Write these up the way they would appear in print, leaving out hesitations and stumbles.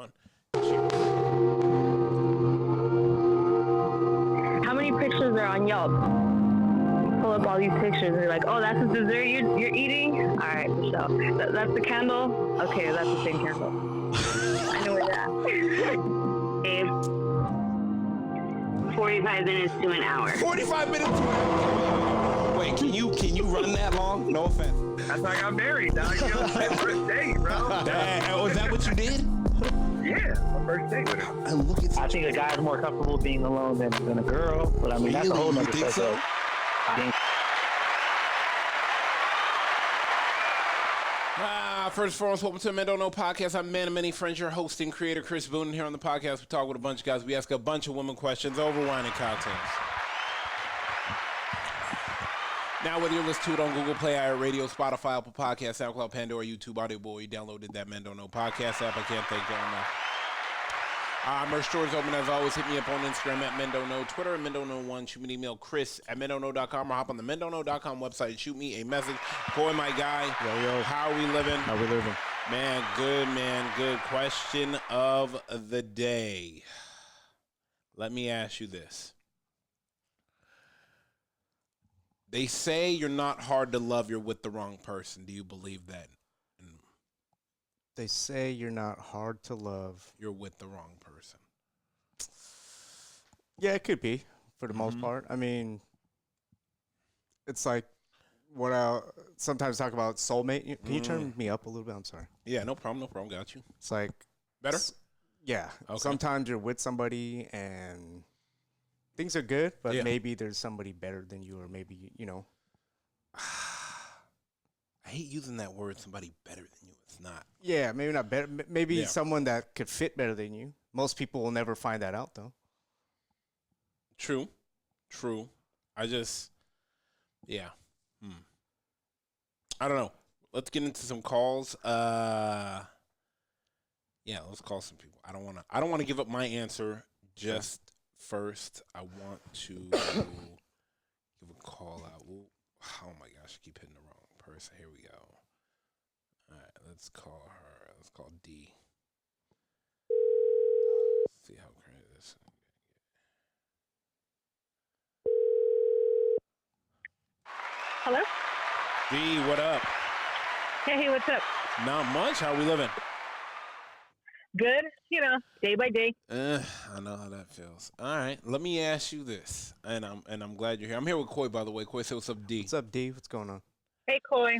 fun. How many pictures are on Yelp? Pull up all these pictures and you're like, oh, that's the dessert you're eating? All right, for sure. That's the candle? Okay, that's the same candle. I know where you're at. 45 minutes to an hour. 45 minutes to an hour. Wait, can you run that long? No offense. That's why I got married, dog. You know, my first date, bro. Is that what you did? Yeah, my first date with her. And look at I think a guy's more comfortable being alone than a girl, but I mean, that's a whole nother think so? First and foremost, welcome to the Men Don't Know podcast. I'm a man of many friends, your host and creator, Chris Boone. And here on the podcast, we talk with a bunch of guys. We ask a bunch of women questions over wine and cocktails. Now, whether you're listening to it on Google Play, iHeartRadio, Spotify, Apple Podcasts, SoundCloud, Pandora, YouTube, Audio Boy, you downloaded that Men Don't Know podcast app. I can't thank y'all enough. Merch store is open as always. Hit me up on Instagram at Men Don't Know, Twitter at Men Don't Know 1. Shoot me an email, Chris at MenDon'tKnow.com, or hop on the MenDon'tKnow.com website and shoot me a message. Boy, my guy. Yo. How are we living? How we living? Man. Good. Question of the day. Let me ask you this. They say you're not hard to love, you're with the wrong person. Do you believe that? They say you're not hard to love. You're with the wrong person. Yeah, it could be for the most part. I mean, it's like what I sometimes talk about soulmate. Can you turn me up a little bit? I'm sorry. Yeah, no problem. Got you. It's like Better? Yeah. Okay. Sometimes you're with somebody and things are good, but Yeah. maybe there's somebody better than you, or maybe, you know. I hate using that word, somebody better than you. It's not. Yeah, maybe not better. Maybe Yeah. someone that could fit better than you. Most people will never find that out, though. True. I just, yeah. I don't know. Let's get into some calls. Yeah, let's call some people. I don't want to give up my answer just first. I want to give a call out. Oh my gosh, I keep hitting the wrong person. Here we go. All right, let's call her. Let's call D. See how crazy this is. Hello? D, what up? Hey, what's up? Not much. How we living? Good, day by day. I know how that feels. All right, let me ask you this, and I'm glad you're here. I'm here with Coy, by the way. Coy, say what's up, D. What's up, D? What's going on? Hey, Coy.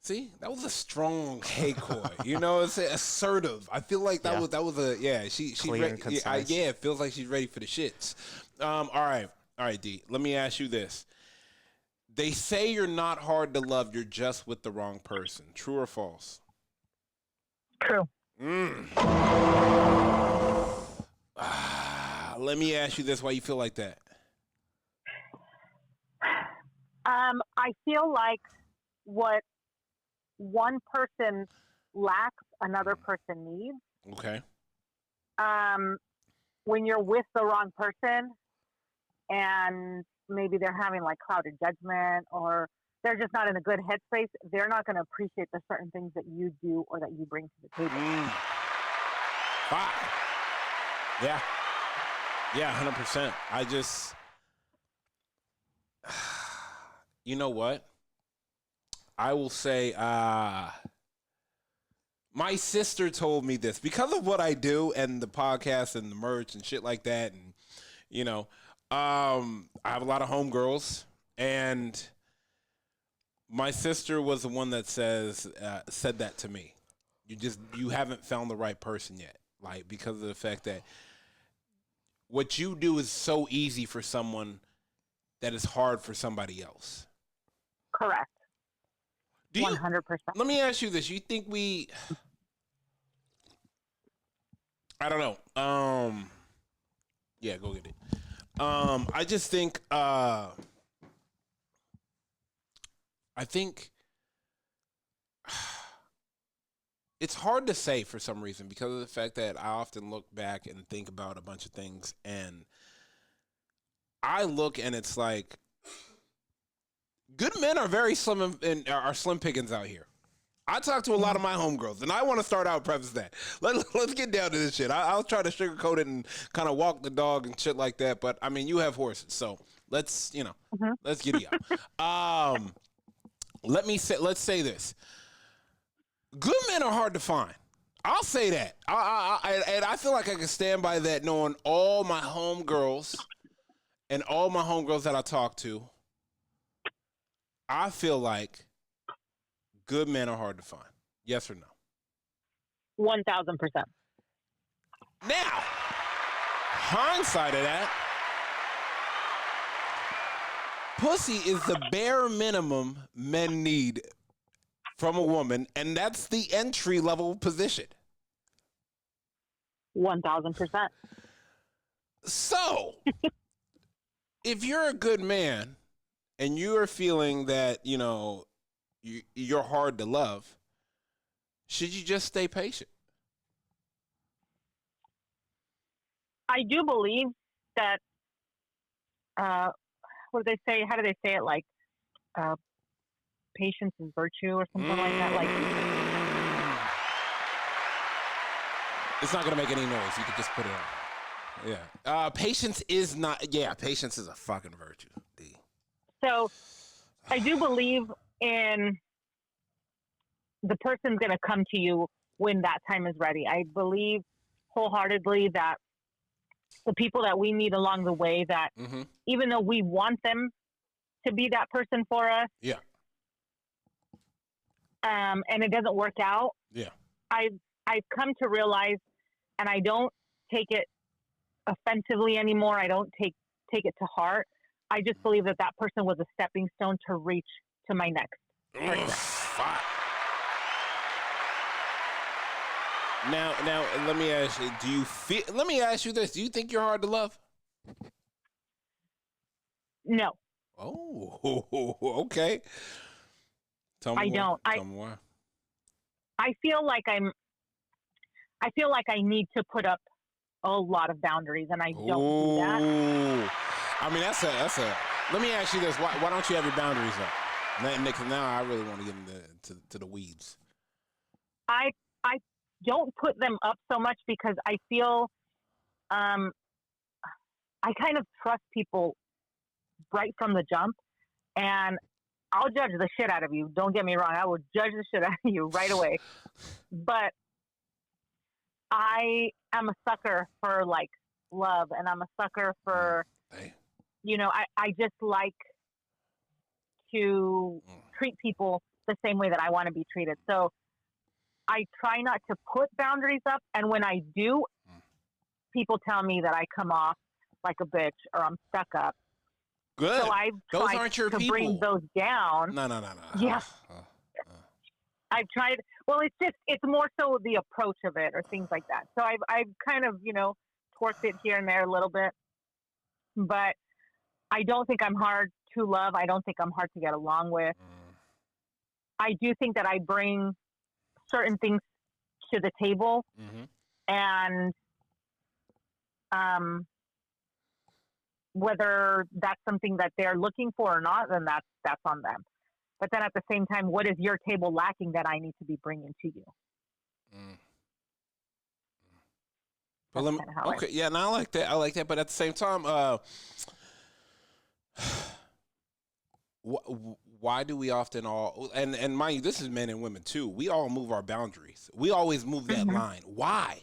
See, that was a strong hey, Coy. It's assertive. I feel like that was a She Clear and concise. it feels like she's ready for the shits. All right, D. Let me ask you this. They say you're not hard to love. You're just with the wrong person. True or false? True. Let me ask you this. Why you feel like that? I feel like what one person lacks, another person needs. Okay. When you're with the wrong person and maybe they're having like clouded judgment, or they're just not in a good headspace, they're not going to appreciate the certain things that you do or that you bring to the table. Five. Yeah, 100%. I just, you know what? I will say, my sister told me this because of what I do and the podcast and the merch and shit like that. And, I have a lot of homegirls, and my sister was the one that said that to me. You haven't found the right person yet. Like, because of the fact that what you do is so easy for someone that is hard for somebody else. Correct. 100%. Let me ask you this. You think I don't know. Yeah, go get it. I just think, I think it's hard to say for some reason because of the fact that I often look back and think about a bunch of things, and I look and it's like good men are very slim and are slim pickings out here. I talk to a lot of my homegirls, and I want to start out preface that. Let's get down to this shit. I'll try to sugarcoat it and kind of walk the dog and shit like that. But I mean, you have horses, so let's let's get it out. Let's say this: good men are hard to find. I'll say that. And I feel like I can stand by that, knowing all my homegirls and all my homegirls that I talk to. I feel like good men are hard to find. Yes or no? 1,000%. Now, hindsight of that, pussy is the bare minimum men need from a woman, and that's the entry level position. 1,000%. So, if you're a good man and you are feeling that, you're hard to love, should you just stay patient? I do believe that, what do they say? How do they say it? Like, patience is virtue or something like that. Like, it's not going to make any noise. You could just put it on. Yeah. Patience is not, patience is a fucking virtue. D. so I do believe in the person's going to come to you when that time is ready. I believe wholeheartedly that the people that we meet along the way, that even though we want them to be that person for us, and it doesn't work out, I've come to realize, and I don't take it offensively anymore. I don't take it to heart. I just believe that person was a stepping stone to reach to my next person. Fuck. Now, let me ask you, let me ask you this. Do you think you're hard to love? No. Oh, okay. Tell me I more. don't. Tell me why. I feel like I need to put up a lot of boundaries, and I don't do that. I mean, that's a. Let me ask you this: Why don't you have your boundaries up? Now I really want to get into the weeds. I don't put them up so much because I feel, I kind of trust people right from the jump, and I'll judge the shit out of you. Don't get me wrong; I will judge the shit out of you right away. But I am a sucker for like love, and I'm a sucker for, I just like to treat people the same way that I want to be treated. So I try not to put boundaries up, and when I do, people tell me that I come off like a bitch or I'm stuck up. Good. So I've those tried aren't your to people. bring those down. No. Yeah. I've tried. Well, it's more so the approach of it or things like that. So I've kind of, torqued it here and there a little bit, but I don't think I'm hard to love. I don't think I'm hard to get along with. I do think that I bring certain things to the table, and whether that's something that they're looking for or not, then that's on them. But then at the same time, what is your table lacking that I need to be bringing to you? Well, I like that. But at the same time, why do we often all, and mind you, this is men and women too, we all move our boundaries. We always move that line. Why?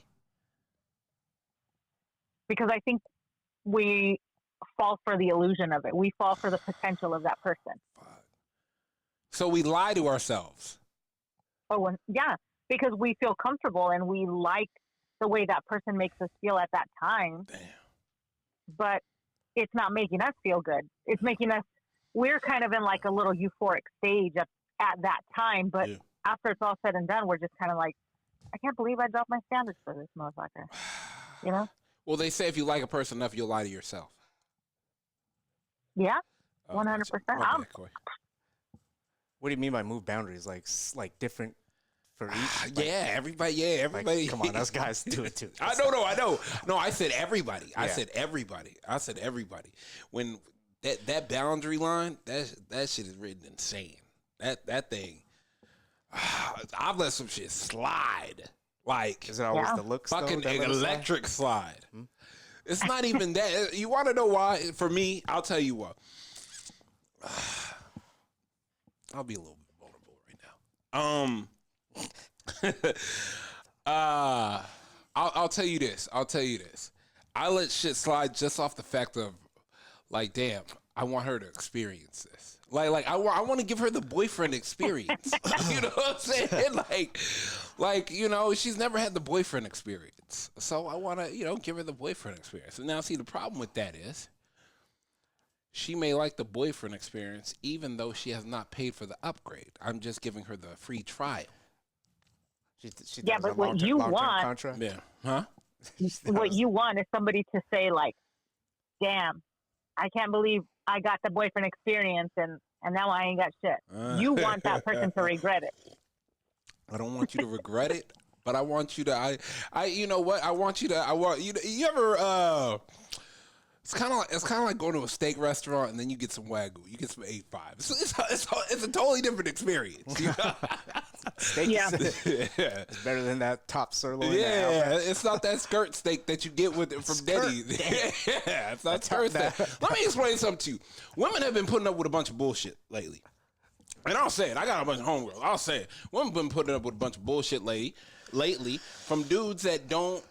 Because I think we fall for the illusion of it. We fall for the potential of that person. So we lie to ourselves. Oh, yeah, because we feel comfortable and we like the way that person makes us feel at that time. Damn. But it's not making us feel good. It's making us, we're kind of in like a little euphoric stage at that time. But after it's all said and done, we're just kind of like, I can't believe I dropped my standards for this motherfucker. Well, they say if you like a person enough, you'll lie to yourself. Yeah, 100%. What do you mean by move boundaries? Like different for each? Everybody. Like, come on, us guys do it too. I know. No, I said everybody. I said everybody. When that boundary line, that shit is written insane. That thing. I've let some shit slide. Like, Is it always Yeah. the looks? fucking though, that let us slide? electric slide. It's not even that. You want to know why? For me, I'll tell you what. I'll be a little bit vulnerable right now. I'll tell you this. I let shit slide just off the fact of, like, damn, I want her to experience this. Like I want to give her the boyfriend experience. You know what I'm saying? Like, you know, she's never had the boyfriend experience. So I want to, you know, give her the boyfriend experience. And now, see, the problem with that is she may like the boyfriend experience even though she has not paid for the upgrade. I'm just giving her the free trial. She Yeah, does but a what long-term- you long-term want- contract. Yeah. Huh? What you want is somebody to say like, "Damn, I can't believe I got the boyfriend experience and now I ain't got shit." You want that person to regret it. I don't want you to regret it, but I want you to. You know what? I want you to. I want you. You ever? It's kind of like going to a steak restaurant and then you get some Wagyu. You get some 8.5. It's a totally different experience. You know? Steak Yeah. Yeah. is better than that top sirloin. Yeah, it's not that skirt steak that you get with from Denny's. Yeah, it's not skirt steak. Let me explain something to you. Women have been putting up with a bunch of bullshit lately. And I'll say it. I got a bunch of homegirls. I'll say it. Women have been putting up with a bunch of bullshit lately from dudes that don't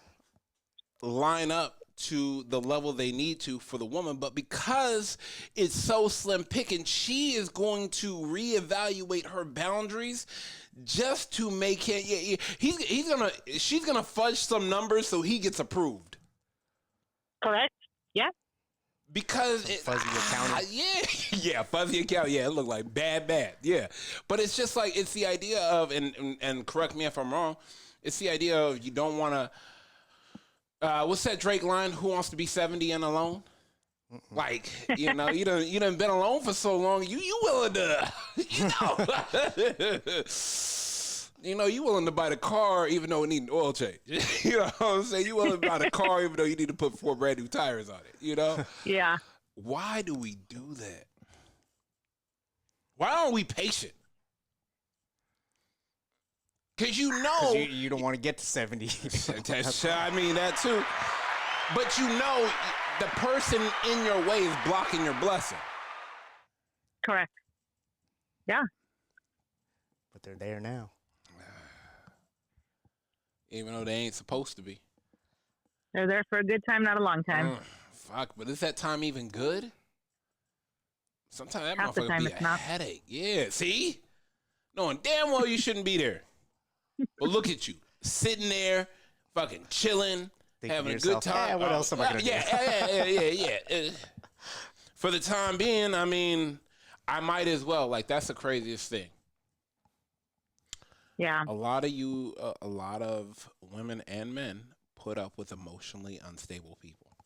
line up to the level they need to for the woman, but because it's so slim picking, she is going to reevaluate her boundaries just to make him. Yeah, she's gonna fudge some numbers so he gets approved. Correct? Yeah. Because fuzzy accounting. yeah, fuzzy accounting. Yeah, it looked like bad. Yeah, but it's just like it's the idea of, and correct me if I'm wrong. It's the idea of you don't want to. What's that Drake line? Who wants to be 70 and alone? Like, you know, you done been alone for so long. You willing to, you willing to buy the car even though it need an oil change. You know what I'm saying? You willing to buy the car even though you need to put 4 brand new tires on it. You know? Yeah. Why do we do that? Why aren't we patient? Because you don't want to get to 70. I mean that too. But the person in your way is blocking your blessing. Correct. Yeah. But they're there now. Even though they ain't supposed to be. They're there for a good time, not a long time. Fuck, but is that time even good? Sometimes that Half the motherfucker time be it's a not. headache. Yeah, see? Knowing damn well you shouldn't be there. But look at you, sitting there, fucking chilling, Thinking having a to good yourself, time. what else am I gonna do? Yeah. For the time being, I mean, I might as well. Like, that's the craziest thing. Yeah. A lot of women and men put up with emotionally unstable people.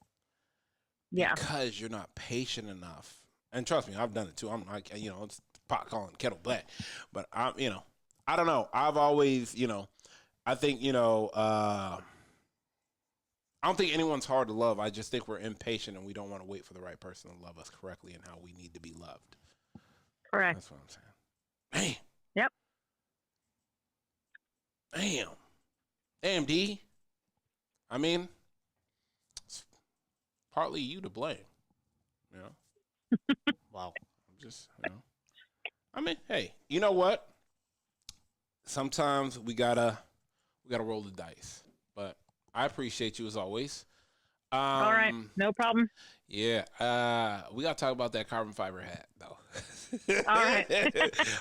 Yeah. Because you're not patient enough. And trust me, I've done it too. I'm like, it's pot calling kettle black. But I don't know. I've always, I think, I don't think anyone's hard to love. I just think we're impatient and we don't want to wait for the right person to love us correctly and how we need to be loved. Correct. That's what I'm saying. Yep. Damn, D. I mean, it's partly you to blame. Wow. I'm just, I mean, hey, you know what? Sometimes we gotta roll the dice. But I appreciate you as always. All right. No problem. Yeah. We gotta talk about that carbon fiber hat though. All right.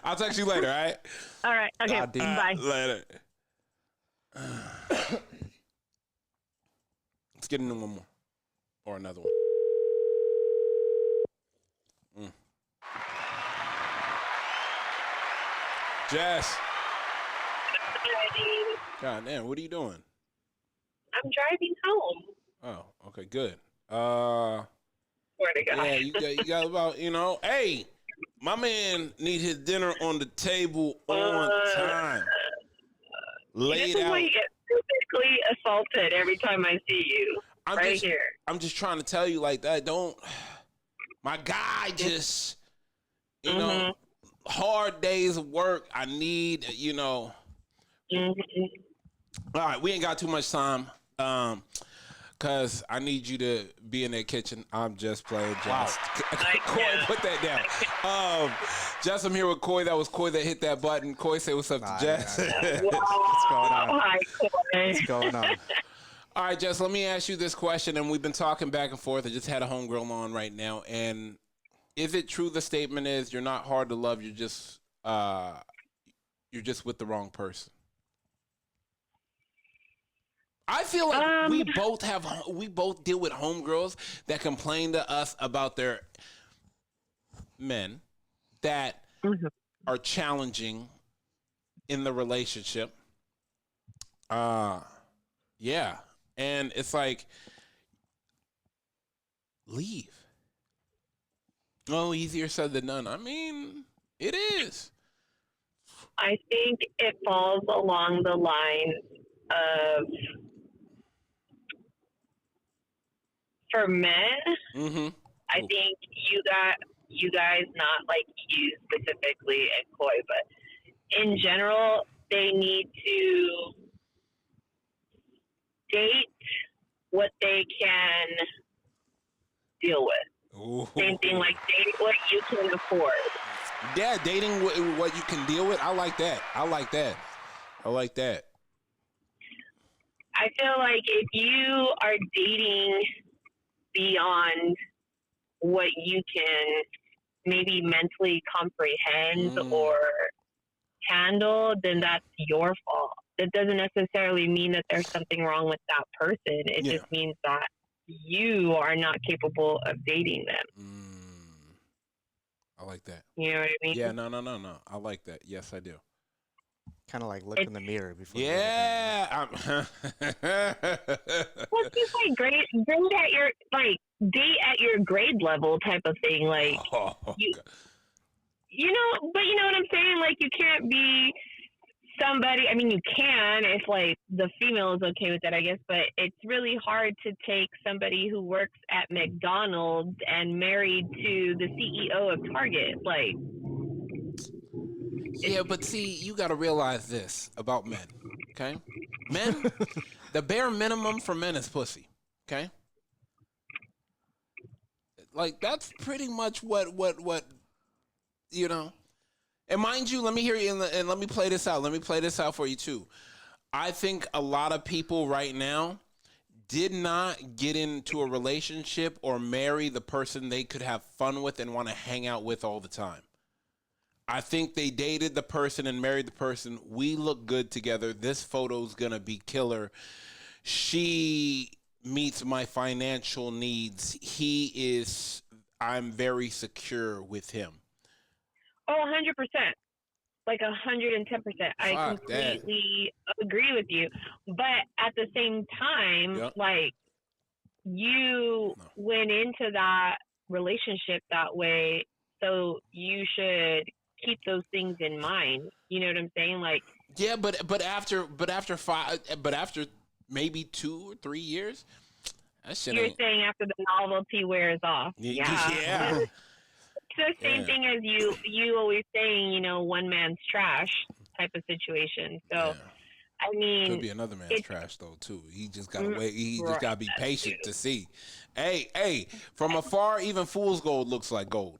I'll text you later, all right? All right. Okay. God, dude. Bye. Later. Let's get into one more. Or another one. Jess. God damn, what are you doing? I'm driving home. Oh, okay, good. Swear to God. Yeah, you got about, hey, my man need his dinner on the table on time. This Laid is out. why you get physically assaulted every time I see you. Here. I'm just trying to tell you like that. My guy just, hard days of work. I need, All right, we ain't got too much time. Cause I need you to be in that kitchen. I'm just playing, Jess. Coy, put that down. Jess, I'm here with Coy. That was Coy that hit that button. Coy, say what's up to Jess. What's going on? Hi, Coy. What's going on? All right, Jess, let me ask you this question, and we've been talking back and forth. I just had a homegirl on right now, and is it true the statement is you're not hard to love, you're just with the wrong person? I feel like we both deal with homegirls that complain to us about their men that are challenging in the relationship. Yeah. And it's like, leave. Oh, easier said than done. I mean, it is. I think it falls along the lines of, for men, I think you guys, not like you specifically and Coy, but in general, they need to date what they can deal with. Ooh. Same thing, like date what you can afford. Yeah, dating what you can deal with. I like that. I feel like if you are dating beyond what you can maybe mentally comprehend or handle, then that's your fault. It doesn't necessarily mean that there's something wrong with that person. It just means that you are not capable of dating them. I like that. You know what I mean? Yeah, no. I like that. Yes, I do. Kind of like look in the mirror before. Yeah. Well, it's just like grade at your, like, date at your grade level type of thing. Like, you know, but you know what I'm saying? Like, you can't be somebody, I mean, you can if, like, the female is okay with that, I guess, but it's really hard to take somebody who works at McDonald's and married to the CEO of Target. Like, yeah, but see, you got to realize this about men, okay? Men, the bare minimum for men is pussy, okay? Like, that's pretty much what you know. And mind you, let me hear you, and let me play this out. Let me play this out for you, too. I think a lot of people right now did not get into a relationship or marry the person they could have fun with and want to hang out with all the time. I think they dated the person and married the person. We look good together. This photo's going to be killer. She meets my financial needs. I'm very secure with him. Oh, 100%. Like 110%. I completely agree with you. But at the same time, like, you went into that relationship that way, so you should keep those things in mind. You know what I'm saying? Like, yeah, but after maybe 2 or 3 years, that shit you're saying after the novelty wears off. Yeah. It's the same thing as you always saying, you know, one man's trash type of situation. So, I mean, could be another man's trash though too. He just gotta wait. He just gotta be patient to see. Hey, from afar, even fool's gold looks like gold.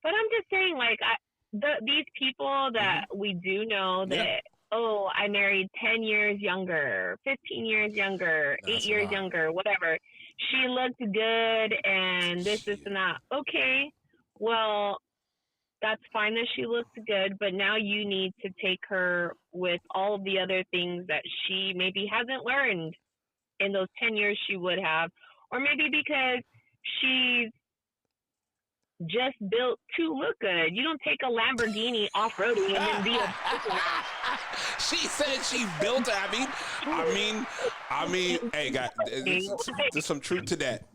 But I'm just saying, like, these people that we do know that, I married 10 years younger, 15 years younger, 8 years younger, whatever. She looked good and this and that. Okay, well, that's fine that she looks good, but now you need to take her with all of the other things that she maybe hasn't learned in those 10 years she would have, or maybe because she's just built to look good. You don't take a Lamborghini off-roading and then be a She said she built it. I mean, hey, guys, there's some truth to that.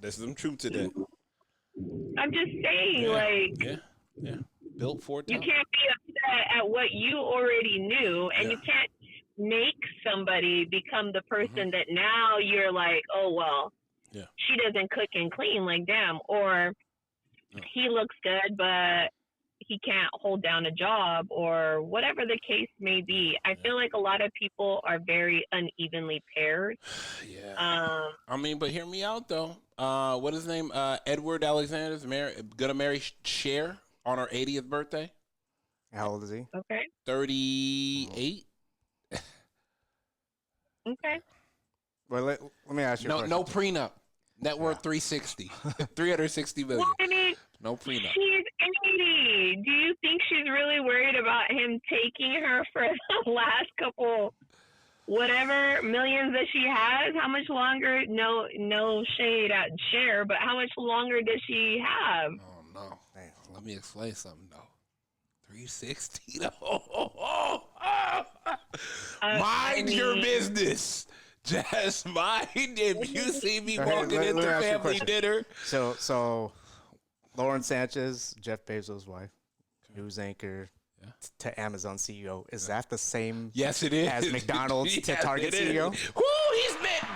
I'm just saying, yeah. Built for it. You can't be upset at what you already knew, and you can't make somebody become the person that now you're like, oh, well, she doesn't cook and clean, like, damn, or he looks good, but he can't hold down a job or whatever the case may be. I feel like a lot of people are very unevenly paired. Yeah. I mean, but hear me out though. What is his name? Edward Alexander's gonna marry Cher on her 80th birthday. How old is he? Okay. 38. Okay. Well, let me ask you. No prenup. Net worth 360. 360 million. Well, I mean, No prenup. she's 80. Do you think she's really worried about him taking her for the last couple, whatever millions that she has? How much longer? No shade at Cher, but how much longer does she have? Oh no. Let me explain something though. 360 though. Mind your business. Just mind if you see me Okay, walking let me into ask you a family question. dinner. So Lauren Sanchez, Jeff Bezos' wife, news anchor to Amazon CEO. Is that the same? Yes, it is. As McDonald's to Yes, Target it is. CEO? Woo, he's bitten.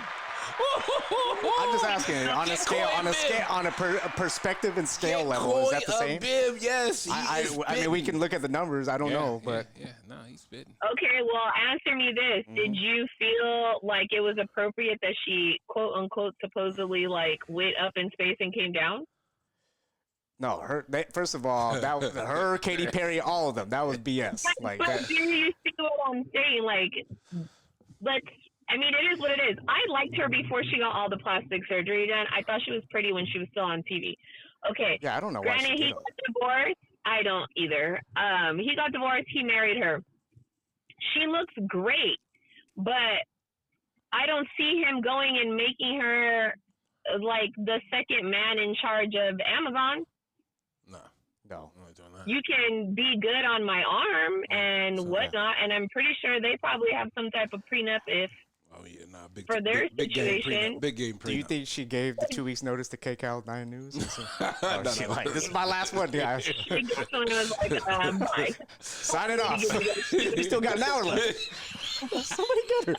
I'm just asking on a scale, on a perspective and scale level. Is that the same? Bib, yes. I mean, we can look at the numbers. I don't know, but no, he's bitten. Okay, well, answer me this. Did you feel like it was appropriate that she, quote unquote, supposedly, like, went up in space and came down? no. First of all, her, Katy Perry, all of them. That was BS. Like But that. do you see what I'm saying? Like, I mean, it is what it is. I liked her before she got all the plastic surgery done. I thought she was pretty when she was still on TV. Okay. Yeah, I don't know why she Granted, did he all got divorced. I don't either. He got divorced. He married her. She looks great, but I don't see him going and making her like the second man in charge of Amazon. No. I'm not doing that. You can be good on my arm and whatnot, and I'm pretty sure they probably have some type of prenup if Oh yeah, nah, big for their big game situation. prenup. Big game prenup. Do you think she gave the 2 weeks notice to KCAL 9 News? No, She no. like, this is my last one, guys. She definitely was like, bye. Sign it off. You still got an hour left. Somebody get her.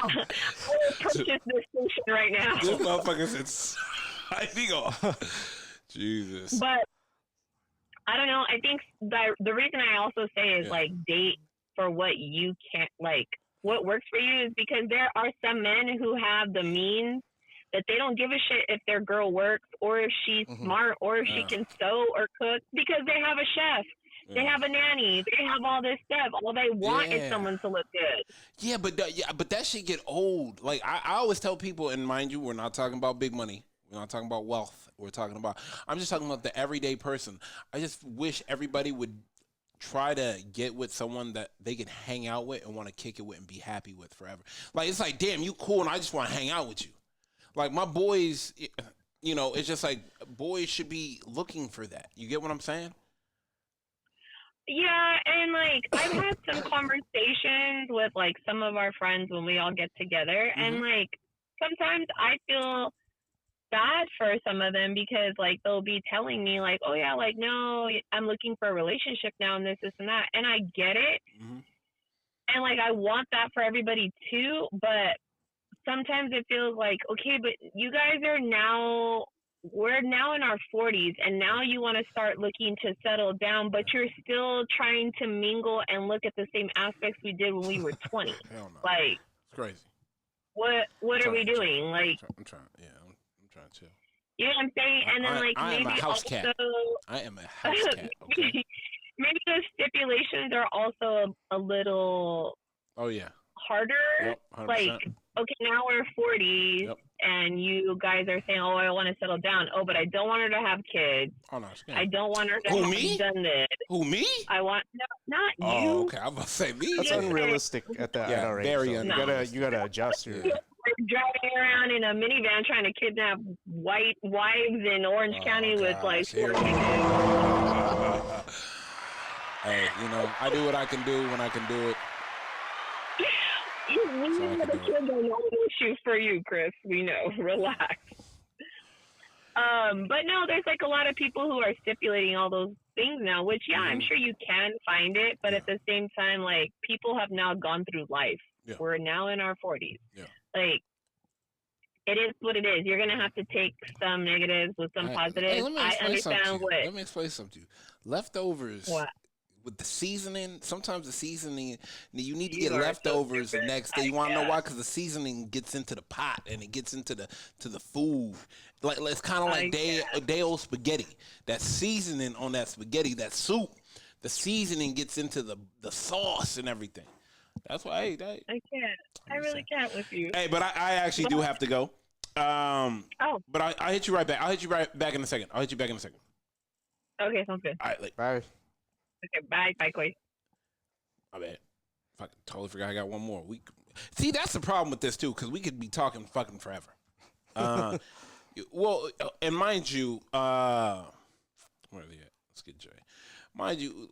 I will purchase this station right now. This motherfucker said signing off. Jesus. But I don't know. I think the reason I also say is like date for what you can't like. What works for you is because there are some men who have the means that they don't give a shit if their girl works or if she's smart or if she can sew or cook because they have a chef. They have a nanny. They have all this stuff. All they want is someone to look good. Yeah, but that shit get old. Like I always tell people, and mind you, we're not talking about big money. We're not talking about wealth. I'm just talking about the everyday person. I just wish everybody would try to get with someone that they can hang out with and want to kick it with and be happy with forever. Like, it's like, damn, you cool, and I just want to hang out with you. Like, my boys, you know, it's just like boys should be looking for that. You get what I'm saying? Yeah, and like I've had some conversations with like some of our friends when we all get together, and like sometimes I feel bad for some of them because like they'll be telling me like, oh yeah, like no, I'm looking for a relationship now and this and that, and I get it, and like I want that for everybody too, but sometimes it feels like, okay, but you guys are now, we're now in our 40s and now you want to start looking to settle down, but you're still trying to mingle and look at the same aspects we did when we were 20. Hell no. Like, It's crazy. what are we doing? Like, I'm trying to chill. you know what I'm saying? And then like I am maybe a house also, cat. I am a house cat. Okay. maybe those stipulations are also a little Oh yeah. harder. Yep, 100%. Like, okay, now we're 40s, Yep. and you guys are saying, oh, I want to settle down. Oh, but I don't want her to have kids. Oh no. I don't want her to Who, have me? done this. Who, me? I want, no, not Oh, you. okay. I'm about to say me. That's Yeah. unrealistic at our age. very though. unrealistic. You gotta adjust your. We're driving around in a minivan trying to kidnap white wives in Orange County with like Here 4 we kids. go. Hey, you know, I do what I can do when I can do it. We know the kids are not an issue for you, Chris. We know. Relax. But no, there's like a lot of people who are stipulating all those things now, which I'm sure you can find it, but at the same time, like people have now gone through life. Yeah. We're now in our 40s. Yeah. Like it is what it is. You're gonna have to take some negatives with some positives. Hey, let me I explain something to understand you. what. Let me explain something to you. Leftovers. What? With the seasoning, sometimes the seasoning, you need to You get are so leftovers the stupid. next day. You want to know why? Because the seasoning gets into the pot and it gets into the food. Like it's kind of like day-old spaghetti. That seasoning on that spaghetti, that soup, the seasoning gets into the sauce and everything. That's why. I can't. I really can't with you. Hey, but I actually do have to go. But I'll hit you right back. I'll hit you right back in a second. Okay, sounds good. All right, Bye. Okay, bye, Koi. my bad. Fucking totally forgot I got one more. See, that's the problem with this too, because we could be talking fucking forever. Well, and mind you, where are they at? Let's get Jay. Mind you,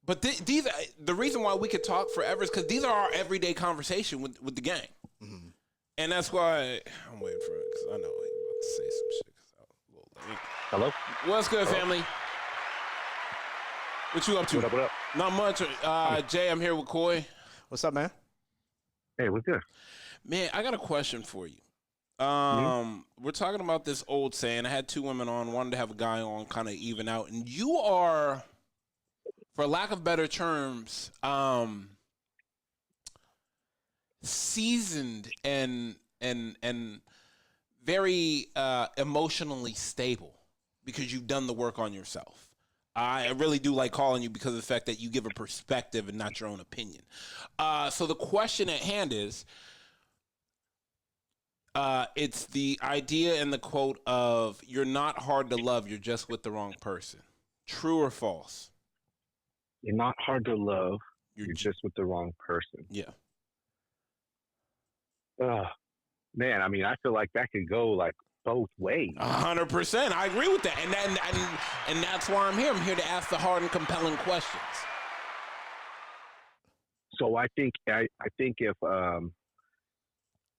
but these the reason why we could talk forever is because these are our everyday conversation with the gang, and that's why I'm waiting for it because I know he's about to say some shit. 'Cause I was a little late. Hello? What's good, family? What you up to? What up? Not much. Jay, I'm here with Coy. What's up, man? Hey, what's good? Man, I got a question for you. We're talking about this old saying. I had two women on, wanted to have a guy on, kind of even out. And you are, for lack of better terms, seasoned and very emotionally stable because you've done the work on yourself. I really do like calling you because of the fact that you give a perspective and not your own opinion. So the question at hand is, it's the idea and the quote of "You're not hard to love. You're just with the wrong person." True or false? You're not hard to love. You're You're just with the wrong person. Yeah. Man, I mean, I feel like that could go like both ways. 100%. I agree with that, and that's why I'm here. I'm here to ask the hard and compelling questions. So I think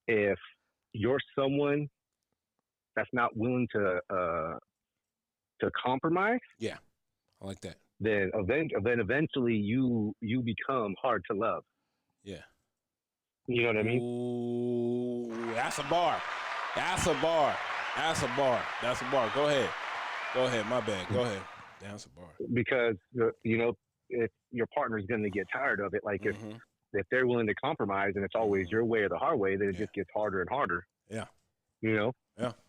if you're someone that's not willing to compromise, Yeah, I like that. then eventually you become hard to love. Yeah. You know what I mean? Ooh, that's a bar. That's a bar. That's a bar. That's a bar. Go ahead. My bad. Go ahead. That's a bar. Because if your partner's going to get tired of it, like if they're willing to compromise and it's always your way or the hard way, then it just gets harder and harder. Yeah. Yeah.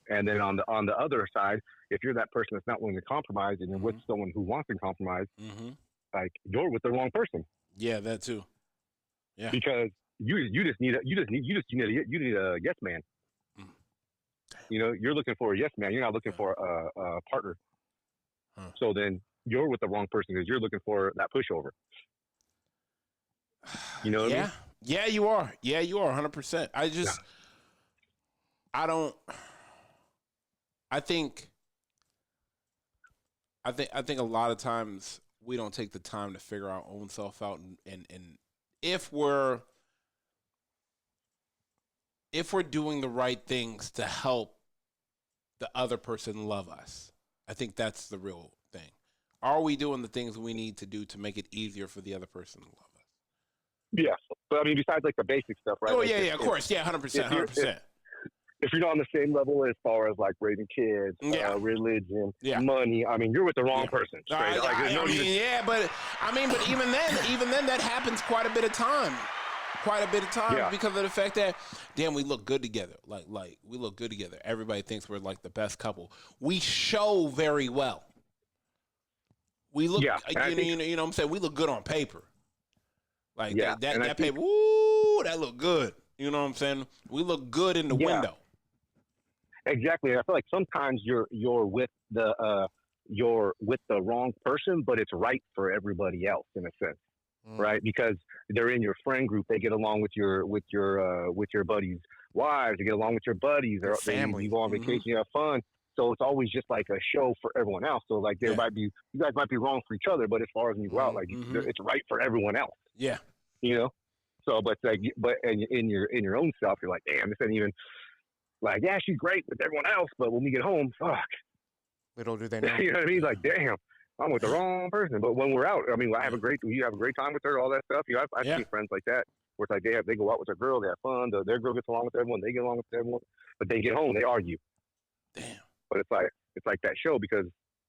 And then on the other side, if you're that person that's not willing to compromise and you're with someone who wants to compromise, like you're with the wrong person. Yeah, that too. Yeah. Because you just need a yes man. You're looking for a yes man. You're not looking for a partner. So then you're with the wrong person because you're looking for that pushover. You know what I mean? Yeah, you are. Yeah, you are 100%. I think a lot of times we don't take the time to figure our own self out and if we're doing the right things to help the other person love us, I think that's the real thing. Are we doing the things we need to do to make it easier for the other person to love us? Yeah. But I mean, besides like the basic stuff, right? Oh, like of course. Yeah, 100%. If you're not on the same level as far as like raising kids, religion, money, I mean, you're with the wrong person. Straight. But even then, that happens quite a bit of time. Because of the fact that, damn, we look good together. Like we look good together. Everybody thinks we're like the best couple. We show very well. We look, you know what I'm saying? We look good on paper. Like that paper, woo, that look good. You know what I'm saying? We look good in the window. Exactly. I feel like sometimes you're with the wrong person, but it's right for everybody else in a sense, right? Because they're in your friend group, they get along with your buddies' wives, they get along with your buddies, or family. You go on vacation, you have fun. So it's always just like a show for everyone else. So like you guys might be wrong for each other, but as far as when you go out, like it's right for everyone else. Yeah. So, but in your own self, you're like, damn, this ain't even like, yeah, she's great with everyone else, but when we get home, fuck. Little do they know. You know what I mean? Like, damn, I'm with the wrong person. But when we're out, I mean, you have a great time with her, all that stuff. I've seen friends like that. where it's like they go out with their girl, they have fun, their girl gets along with everyone, they get along with everyone, but they get home, they argue. Damn. But it's like that show because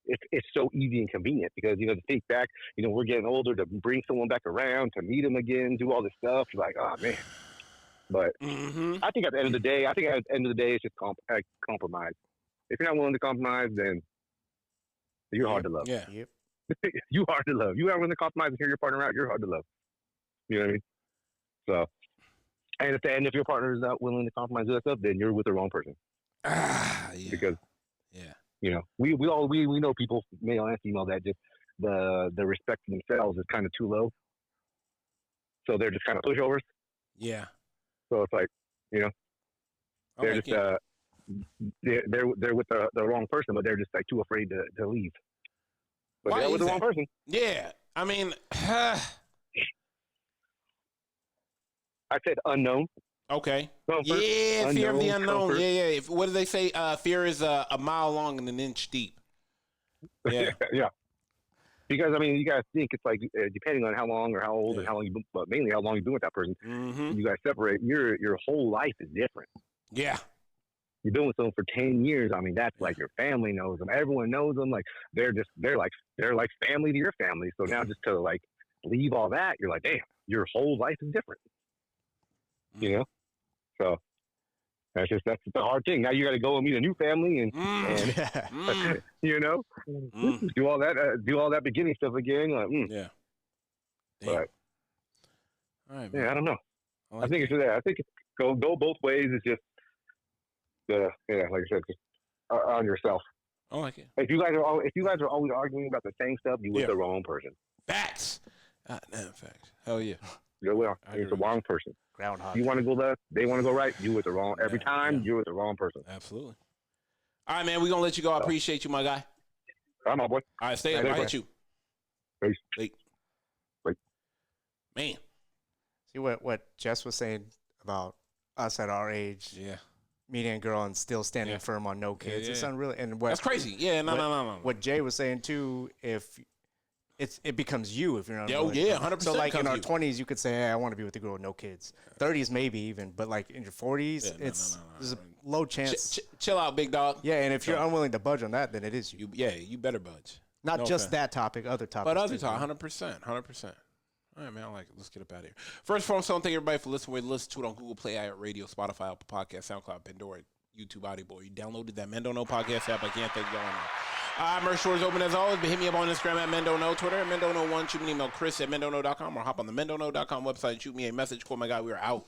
it's so easy and convenient because, to think back, we're getting older to bring someone back around, to meet them again, do all this stuff. You're like, oh, man. But I think at the end of the day, it's just compromise. If you're not willing to compromise, then you're hard to love. Yeah. Yep. You hard to love. You are willing to compromise and hear your partner out, you're hard to love. You know what I mean? So, and if your partner is not willing to compromise with that stuff, then you're with the wrong person. Yeah. Because yeah. we know people, male and female, that just the respect for themselves is kind of too low. So they're just kind of pushovers. Yeah. So it's like, they're just they're with the wrong person, but they're just like too afraid to leave. But Why they're with is the wrong that? person. Yeah. I mean, I said unknown. okay. Comfort, Yeah, fear of the unknown, unknown. comfort. Yeah. What do they say? Fear is a mile long and an inch deep. Yeah. Yeah. Because you guys think it's like depending on how long or how old and how long but mainly how long you've been with that person, you guys separate. Your whole life is different. Yeah. You've been with someone for 10 years. That's like your family knows them. Everyone knows them. Like they're like family to your family. So now just to like leave all that, you're like, damn, your whole life is different. So that's the hard thing. Now you got to go and meet a new family and do all that beginning stuff again. Like, Yeah. But All right, man. yeah, I don't know. I I think it's that. I think it's go both ways. It's just like I said, just on yourself. I like it. If you guys are always arguing about the same stuff, you with the wrong person. Facts. Facts. Hell yeah. You're with I the agree. wrong person. Groundhog. You want to go left, they want to go right. You with the wrong. Every time you're with the wrong person. Absolutely. All right, man. We're gonna let you go. I appreciate you, my guy. I'm my boy. All right, stay up. Hey, I'll boy. hit you. Peace. Late. Bye. Man. See what Jess was saying about us at our age, Yeah. meeting a girl and still standing firm on no kids. It's yeah. unreal. And what That's crazy. Yeah. No. what Jay was saying too, if it becomes you if you're not. Yeah, oh, really- yeah, 100% So like in becomes our you. 20s, you could say, "Hey, I want to be with a girl with no kids." 30s maybe even, but like in your 40s, there's a low chance. Chill out, big dog. Yeah, and if you're unwilling to budge on that, then it is you. You better budge. Not No just offense. that topic, other topics. But other too. time, 100%. 100%. All right, man. I like it. Let's get up out of here. First of all, thank everybody for listening. Listen to it on Google Play, Radio, Spotify, Apple Podcast, SoundCloud, Pandora, YouTube, Audible. You downloaded that Men Don't Know podcast app. I can't thank y'all enough. Merch store is open as always, but hit me up on Instagram at Men Don't Know, Twitter at Men Don't Know 1. Shoot me an email, Chris at MenDon'tKnow.com, or hop on the MenDon'tKnow.com website and shoot me a message. Cool, my guy. We are out.